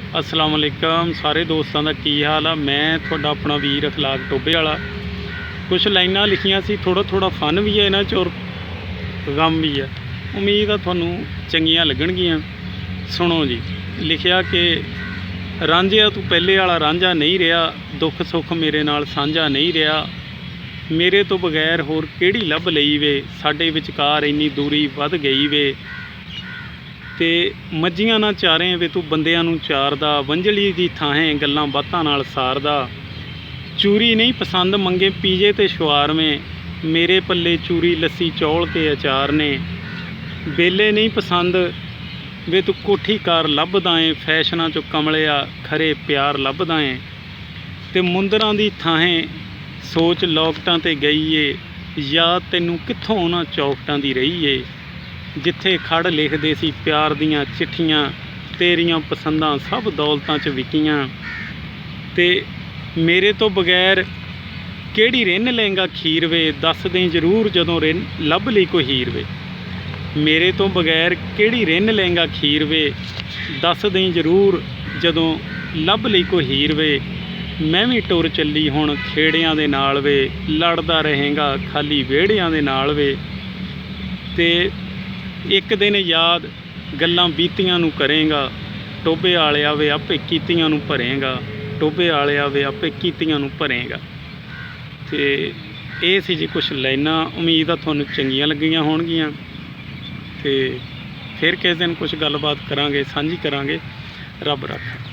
अस्सलाम वालेकुम सारे दोस्तों का की हाल आ। मैं थोड़ा अपना वीर अखलाक टोबे वाला। कुछ लाइनां लिखियां सी, थोड़ा थोड़ा फन भी है इन्हां च और गम भी है। उम्मीद आ तुहानूं चंगियां लगणगियां। सुनो जी, लिखिया कि रांझिया तू पहले वाला रांझा नहीं रहा, दुख सुख मेरे नाल साझा नहीं रहा, मेरे तो बगैर होर किहड़ी लभ लई वे, साडे विचकार इन्नी दूरी वध गई वे, ते मज्जियां ना चारें वे तू बंदियां नूं चारदा, वंजली दी थाहें गल्लां बातां नाल सारदा, चूरी नहीं पसंद मंगे पीजे ते शवारवें, मेरे पल्ले चूरी लस्सी चौल ते अचार ने, बेले नहीं पसंद वे तू कोठी कार लभदा ऐ, फैशनां चो कमलिया खरे प्यार लभदा ऐ, ते मुंदरां दी थाहें सोच लौकटां ते गई ए, याद तैनूं कित्थों उन्हां चौकटां दी रही ए, जिथे खड़ लिखदे सी प्यार दियां चिट्ठियां, तेरियां पसंदां सब दौलतां च विकियां, ते मेरे तो बगैर किहड़ी रिन्न लेंगा खीर वे, दस दें जरूर जदों रिन्न लभ लई कोई हीर वे, मेरे तो बगैर किहड़ी रिन्न लेंगा खीर वे, दस दें जरूर जदों लभ लई कोई हीर वे, मैं भी टुर चली हुण खेड़ियां दे नाल वे, लड़दा रहेगा खाली विहड़ियां दे नाल वे, ते एक दिन याद गल्लां बीतियां नूं करेगा, टोबे वालिया वे आपे कीतियां नूं भरेगा, टोबे वालिया वे आपे कीतियां नूं भरेगा। ते ये सी जी कुछ लाइनां, उम्मीद आ तुहानूं चंगियां लगियां होणगियां। ते फिर किस दिन कुछ गलबात करांगे, सांझी करांगे। रब रखा।